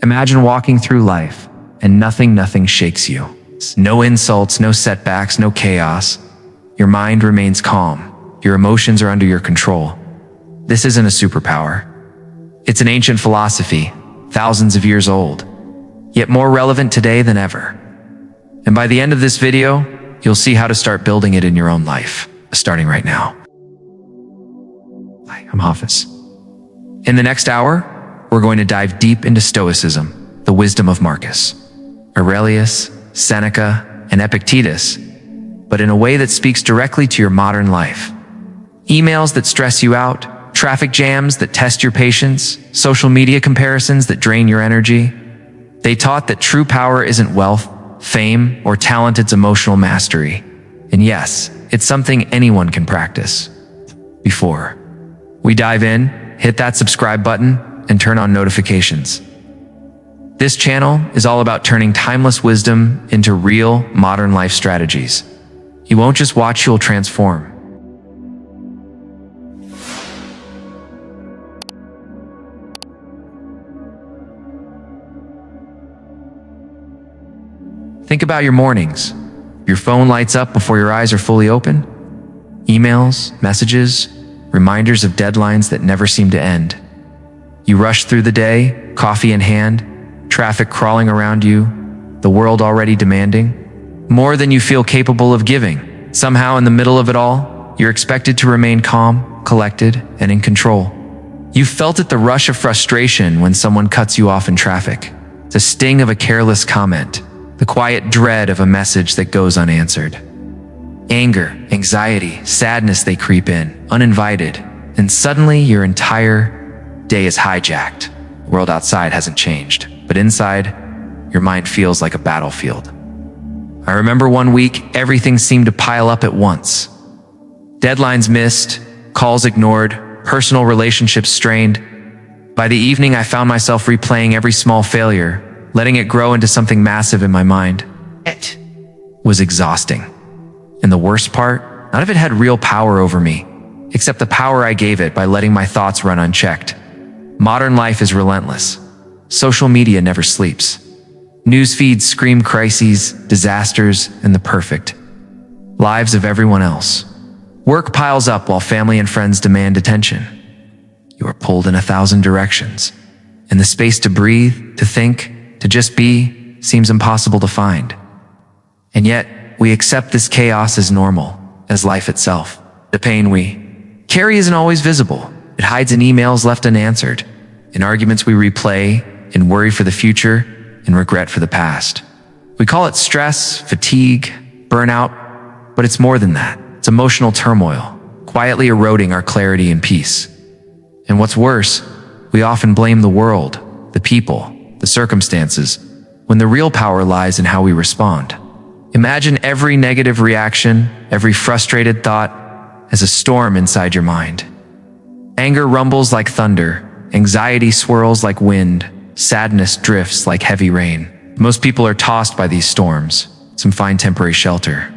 Imagine walking through life and nothing shakes you. No insults, no setbacks, no chaos. Your mind remains calm. Your emotions are under your control. This isn't a superpower. It's an ancient philosophy, thousands of years old, yet more relevant today than ever. And by the end of this video, you'll see how to start building it in your own life, starting right now. Hi, I'm Hafiz. In the next hour, we're going to dive deep into Stoicism, the wisdom of Marcus Aurelius, Seneca, and Epictetus, but in a way that speaks directly to your modern life. Emails that stress you out, traffic jams that test your patience, social media comparisons that drain your energy. They taught that true power isn't wealth, fame, or talent, it's emotional mastery. And yes, it's something anyone can practice. Before we dive in, hit that subscribe button and turn on notifications. This channel is all about turning timeless wisdom into real, modern life strategies. You won't just watch, you'll transform. Think about your mornings. Your phone lights up before your eyes are fully open. Emails, messages, reminders of deadlines that never seem to end. You rush through the day, coffee in hand, traffic crawling around you, the world already demanding more than you feel capable of giving. Somehow in the middle of it all, you're expected to remain calm, collected, and in control. You felt it, the rush of frustration when someone cuts you off in traffic, the sting of a careless comment, the quiet dread of a message that goes unanswered. Anger, anxiety, sadness, they creep in, uninvited, and suddenly your entire day is hijacked. The world outside hasn't changed, but inside, your mind feels like a battlefield. I remember one week, everything seemed to pile up at once. Deadlines missed, calls ignored, personal relationships strained. By the evening, I found myself replaying every small failure, letting it grow into something massive in my mind. It was exhausting. And the worst part, none of it had real power over me, except the power I gave it by letting my thoughts run unchecked. Modern life is relentless. Social media never sleeps. News feeds scream crises, disasters, and the perfect lives of everyone else. Work piles up while family and friends demand attention. You are pulled in 1,000 directions, and the space to breathe, to think, to just be seems impossible to find. And yet, we accept this chaos as normal, as life itself. The pain we carry isn't always visible. It hides in emails left unanswered, in arguments we replay, in worry for the future, in regret for the past. We call it stress, fatigue, burnout, but it's more than that. It's emotional turmoil, quietly eroding our clarity and peace. And what's worse, we often blame the world, the people, the circumstances, when the real power lies in how we respond. Imagine every negative reaction, every frustrated thought as a storm inside your mind. Anger rumbles like thunder, anxiety swirls like wind, sadness drifts like heavy rain. Most people are tossed by these storms. Some find temporary shelter,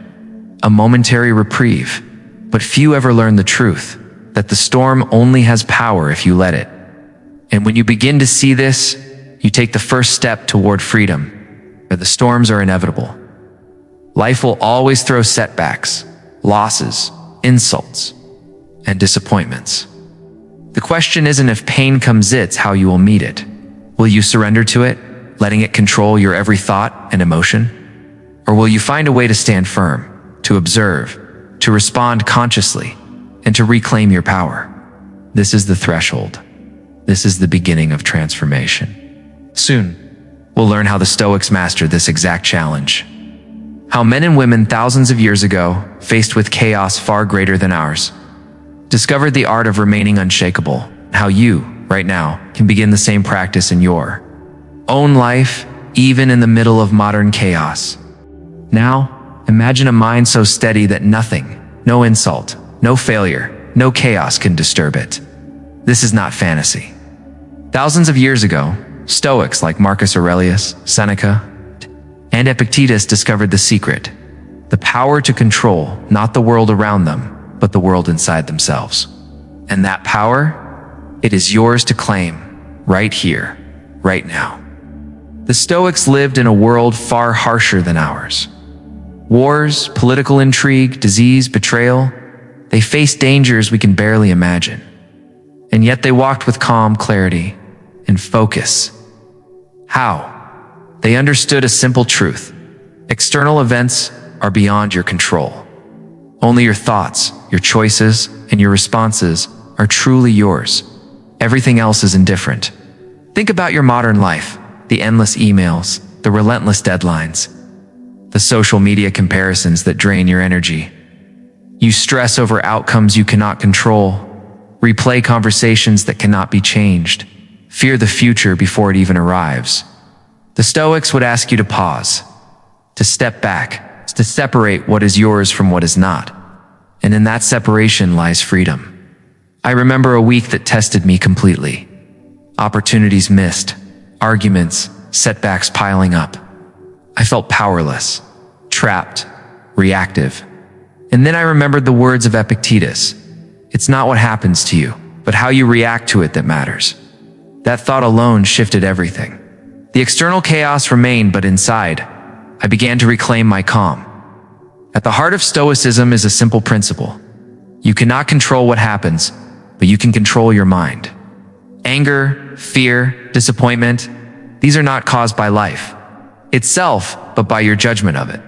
a momentary reprieve, but few ever learn the truth, that the storm only has power if you let it. And when you begin to see this, you take the first step toward freedom, where the storms are inevitable. Life will always throw setbacks, losses, insults, and disappointments. The question isn't if pain comes, it's how you will meet it. Will you surrender to it, letting it control your every thought and emotion? Or will you find a way to stand firm, to observe, to respond consciously, and to reclaim your power? This is the threshold. This is the beginning of transformation. Soon, we'll learn how the Stoics mastered this exact challenge. How men and women thousands of years ago, faced with chaos far greater than ours, discovered the art of remaining unshakable. How you, right now, can begin the same practice in your own life, even in the middle of modern chaos. Now, imagine a mind so steady that nothing, no insult, no failure, no chaos can disturb it. This is not fantasy. Thousands of years ago, Stoics like Marcus Aurelius, Seneca, and Epictetus discovered the secret, the power to control not the world around them, but the world inside themselves. And that power, it is yours to claim, right here, right now. The Stoics lived in a world far harsher than ours. Wars, political intrigue, disease, betrayal, they faced dangers we can barely imagine. And yet they walked with calm clarity and focus. How? They understood a simple truth. External events are beyond your control. Only your thoughts, your choices, and your responses are truly yours. Everything else is indifferent. Think about your modern life, the endless emails, the relentless deadlines, the social media comparisons that drain your energy. You stress over outcomes you cannot control, replay conversations that cannot be changed, fear the future before it even arrives. The Stoics would ask you to pause, to step back, to separate what is yours from what is not. And in that separation lies freedom. I remember a week that tested me completely. Opportunities missed, arguments, setbacks piling up. I felt powerless, trapped, reactive. And then I remembered the words of Epictetus. It's not what happens to you, but how you react to it that matters. That thought alone shifted everything. The external chaos remained, but inside, I began to reclaim my calm. At the heart of Stoicism is a simple principle. You cannot control what happens, but you can control your mind. Anger, fear, disappointment, these are not caused by life itself, but by your judgment of it.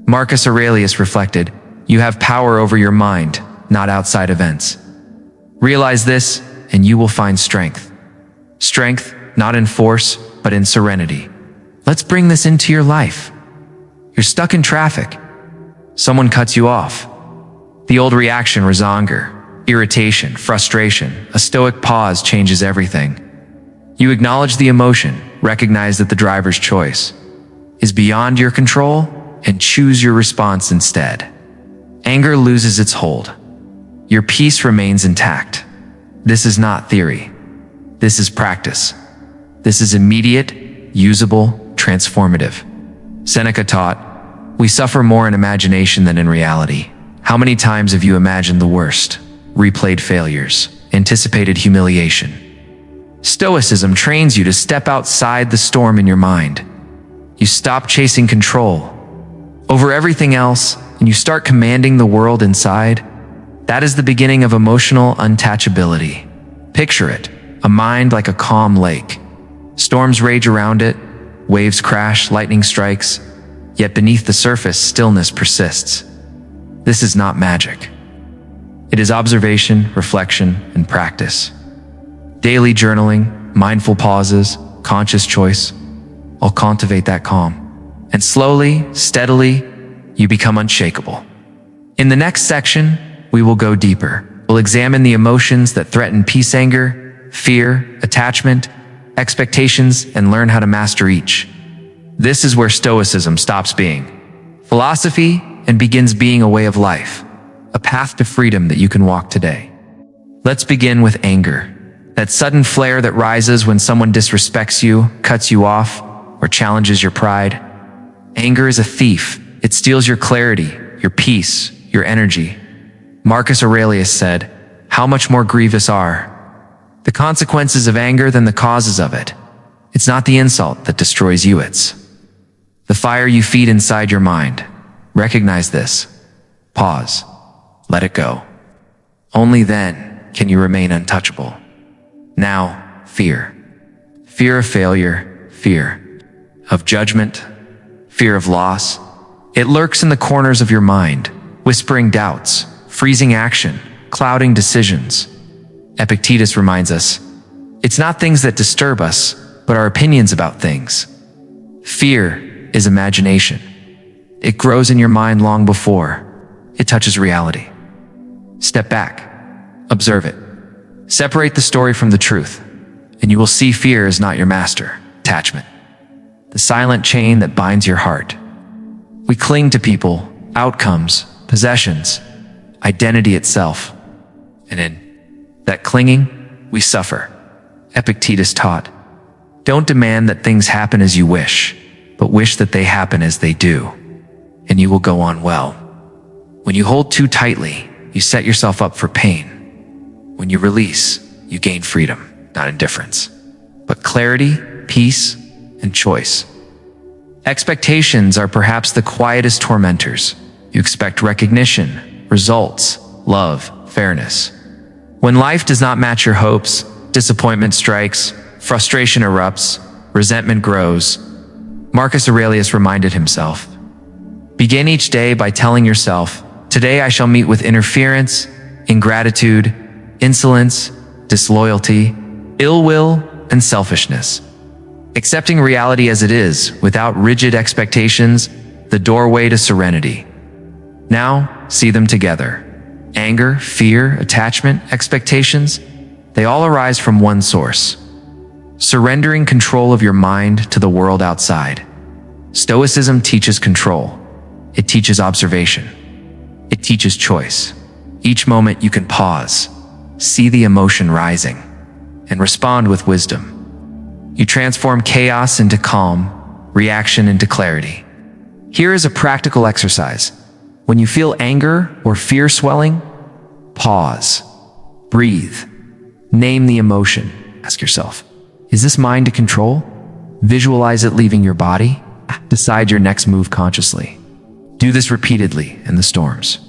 Marcus Aurelius reflected, "You have power over your mind, not outside events." Realize this, and you will find strength. Strength, not in force, but in serenity. Let's bring this into your life. You're stuck in traffic. Someone cuts you off. The old reaction was anger, irritation, frustration. A Stoic pause changes everything. You acknowledge the emotion, recognize that the driver's choice is beyond your control, and choose your response instead. Anger loses its hold. Your peace remains intact. This is not theory. This is practice. This is immediate, usable, transformative. Seneca taught, "We suffer more in imagination than in reality." How many times have you imagined the worst, replayed failures, anticipated humiliation? Stoicism trains you to step outside the storm in your mind. You stop chasing control over everything else, and you start commanding the world inside. That is the beginning of emotional untouchability. Picture it, a mind like a calm lake. Storms rage around it, waves crash, lightning strikes, yet beneath the surface, stillness persists. This is not magic. It is observation, reflection, and practice. Daily journaling, mindful pauses, conscious choice, all cultivate that calm. And slowly, steadily, you become unshakable. In the next section, we will go deeper. We'll examine the emotions that threaten peace: anger, fear, attachment, expectations, and learn how to master each. This is where Stoicism stops being philosophy and begins being a way of life, a path to freedom that you can walk today. Let's begin with anger, that sudden flare that rises when someone disrespects you, cuts you off, or challenges your pride. Anger is a thief. It steals your clarity, your peace, your energy. Marcus Aurelius said, "How much more grievous are the consequences of anger than the causes of it?" It's not the insult that destroys you, it's the fire you feed inside your mind. Recognize this. Pause. Let it go. Only then can you remain untouchable. Now, fear. Fear of failure, fear of judgment, fear of loss. It lurks in the corners of your mind, whispering doubts, freezing action, clouding decisions. Epictetus reminds us, it's not things that disturb us, but our opinions about things. Fear is imagination. It grows in your mind long before it touches reality. Step back, observe it. Separate the story from the truth, and you will see fear is not your master. Attachment, the silent chain that binds your heart. We cling to people, outcomes, possessions, identity itself. And in that clinging, we suffer. Epictetus taught, don't demand that things happen as you wish, but wish that they happen as they do, and you will go on well. When you hold too tightly, you set yourself up for pain. When you release, you gain freedom, not indifference, but clarity, peace, and choice. Expectations are perhaps the quietest tormentors. You expect recognition, results, love, fairness. When life does not match your hopes, disappointment strikes, frustration erupts, resentment grows. Marcus Aurelius reminded himself, begin each day by telling yourself, today I shall meet with interference, ingratitude, insolence, disloyalty, ill will, and selfishness. Accepting reality as it is, without rigid expectations, the doorway to serenity. Now, see them together. Anger, fear, attachment, expectations, they all arise from one source. Surrendering control of your mind to the world outside. Stoicism teaches control. It teaches observation. It teaches choice. Each moment you can pause, see the emotion rising, and respond with wisdom. You transform chaos into calm, reaction into clarity. Here is a practical exercise. When you feel anger or fear swelling, pause, breathe, name the emotion. Ask yourself, is this mine to control? Visualize it leaving your body. Decide your next move consciously. Do this repeatedly, and the storms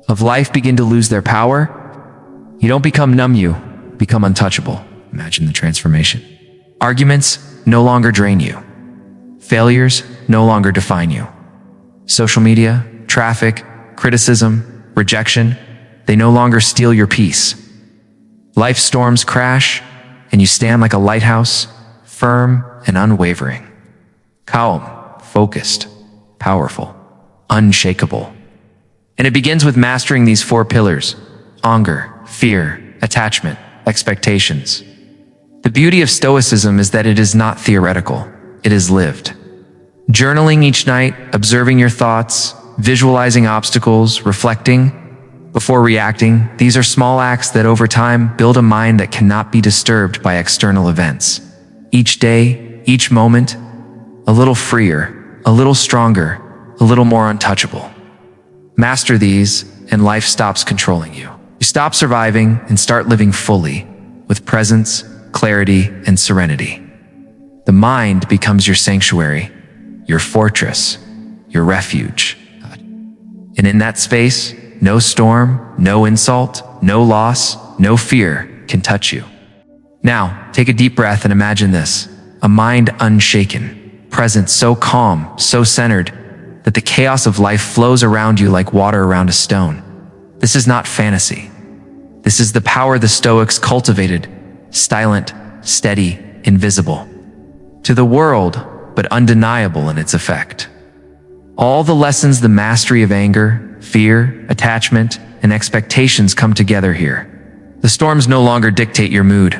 of life begin to lose their power. You don't become numb, you become untouchable. Imagine the transformation. Arguments no longer drain you. Failures no longer define you. Social media, traffic, criticism, rejection, they no longer steal your peace. Life storms crash, and you stand like a lighthouse, firm and unwavering. Calm, focused, powerful, unshakable. And it begins with mastering these four pillars: anger, fear, attachment, expectations. The beauty of Stoicism is that it is not theoretical, it is lived. Journaling each night, observing your thoughts, visualizing obstacles, reflecting before reacting, these are small acts that over time build a mind that cannot be disturbed by external events. Each day, each moment, a little freer, a little stronger, a little more untouchable. Master these, and life stops controlling you. You stop surviving and start living fully, with presence, clarity, and serenity. The mind becomes your sanctuary, your fortress, your refuge. And in that space, no storm, no insult, no loss, no fear can touch you. Now, take a deep breath and imagine this: a mind unshaken, presence so calm, so centered, that the chaos of life flows around you like water around a stone. This is not fantasy. This is the power the Stoics cultivated, silent, steady, invisible. To the world, but undeniable in its effect. All the lessons the mastery of anger, fear, attachment, and expectations come together here. The storms no longer dictate your mood.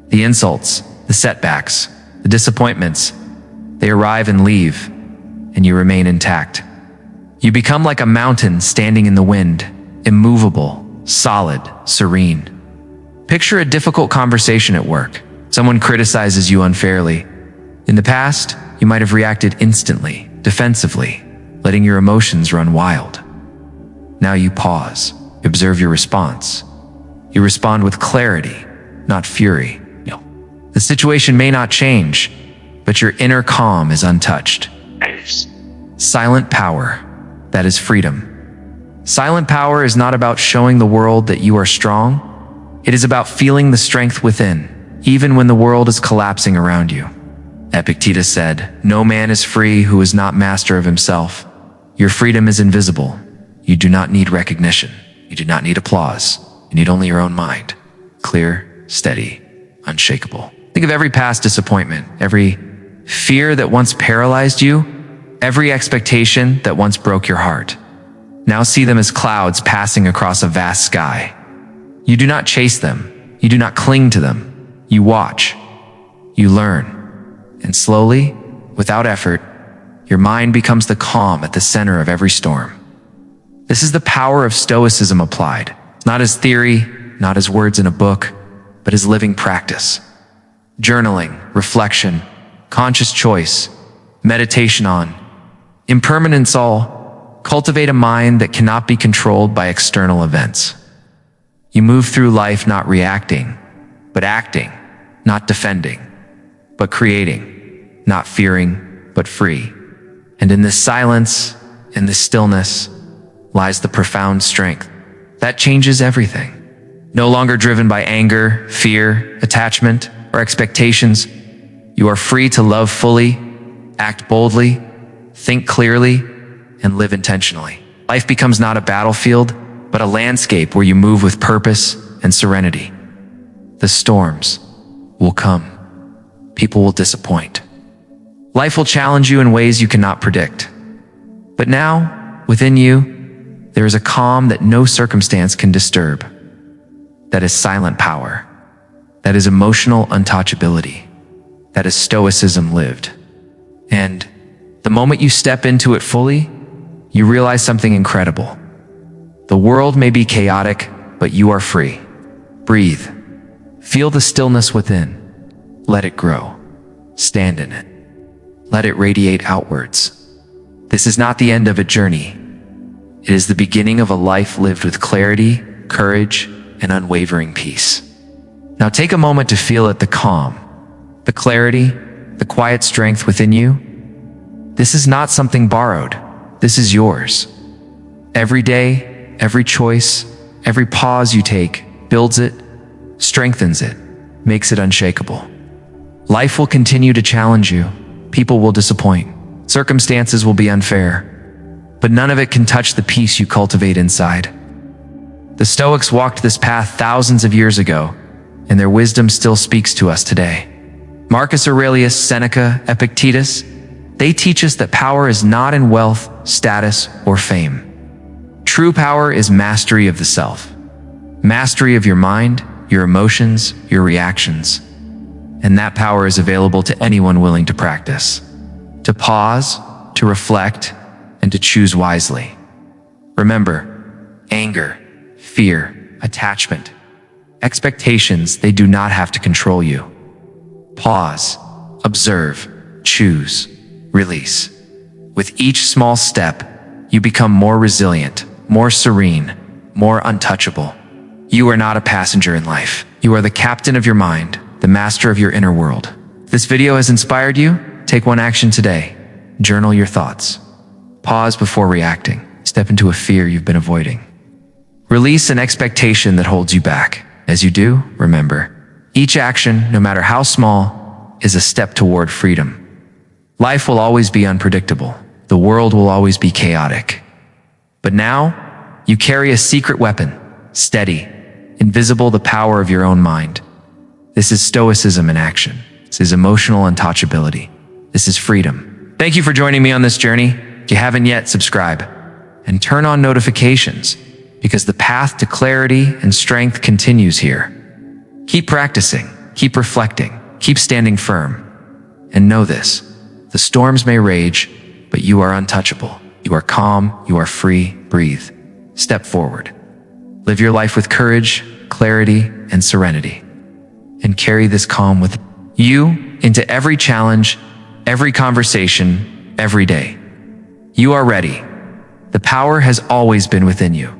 The insults, the setbacks, the disappointments, they arrive and leave, and you remain intact. You become like a mountain standing in the wind, immovable, solid, serene. Picture a difficult conversation at work. Someone criticizes you unfairly. In the past, you might have reacted instantly, defensively, letting your emotions run wild. Now you pause, you observe your response. You respond with clarity, not fury. No. The situation may not change, but your inner calm is untouched. Silent power, that is freedom. Silent power is not about showing the world that you are strong. It is about feeling the strength within, even when the world is collapsing around you. Epictetus said, "No man is free who is not master of himself." Your freedom is invisible. You do not need recognition. You do not need applause. You need only your own mind. Clear, steady, unshakable. Think of every past disappointment, every fear that once paralyzed you, every expectation that once broke your heart. Now see them as clouds passing across a vast sky. You do not chase them. You do not cling to them. You watch. You learn. And slowly, without effort, your mind becomes the calm at the center of every storm. This is the power of Stoicism applied, not as theory, not as words in a book, but as living practice. Journaling, reflection, conscious choice, meditation on impermanence all cultivate a mind that cannot be controlled by external events. You move through life not reacting, but acting, not defending, but creating, not fearing, but free. And in this silence, in this stillness, lies the profound strength that changes everything. No longer driven by anger, fear, attachment, or expectations, you are free to love fully, act boldly, think clearly, and live intentionally. Life becomes not a battlefield, but a landscape where you move with purpose and serenity. The storms will come. People will disappoint. Life will challenge you in ways you cannot predict. But now, within you, there is a calm that no circumstance can disturb. That is silent power. That is emotional untouchability. That is Stoicism lived. And the moment you step into it fully, you realize something incredible. The world may be chaotic, but you are free. Breathe. Feel the stillness within. Let it grow. Stand in it. Let it radiate outwards. This is not the end of a journey. It is the beginning of a life lived with clarity, courage, and unwavering peace. Now take a moment to feel it, the calm, the clarity, the quiet strength within you. This is not something borrowed. This is yours. Every day, every choice, every pause you take builds it, strengthens it, makes it unshakable. Life will continue to challenge you. People will disappoint. Circumstances will be unfair. But none of it can touch the peace you cultivate inside. The Stoics walked this path thousands of years ago, and their wisdom still speaks to us today. Marcus Aurelius, Seneca, Epictetus, they teach us that power is not in wealth, status, or fame. True power is mastery of the self. Mastery of your mind, your emotions, your reactions. And that power is available to anyone willing to practice. To pause, to reflect, and to choose wisely. Remember, anger, fear, attachment, expectations, they do not have to control you. Pause, observe, choose, release. With each small step, you become more resilient, more serene, more untouchable. You are not a passenger in life. You are the captain of your mind, the master of your inner world. If this video has inspired you, take one action today. Journal your thoughts. Pause before reacting. Step into a fear you've been avoiding. Release an expectation that holds you back. As you do, remember, each action, no matter how small, is a step toward freedom. Life will always be unpredictable. The world will always be chaotic. But now, you carry a secret weapon, steady, invisible, the power of your own mind. This is Stoicism in action. This is emotional untouchability. This is freedom. Thank you for joining me on this journey. If you haven't yet, subscribe and turn on notifications, because the path to clarity and strength continues here. Keep practicing, keep reflecting, keep standing firm. And know this, the storms may rage, but you are untouchable. You are calm, you are free. Breathe. Step forward. Live your life with courage, clarity, and serenity. And carry this calm with you into every challenge, every conversation, every day. You are ready. The power has always been within you.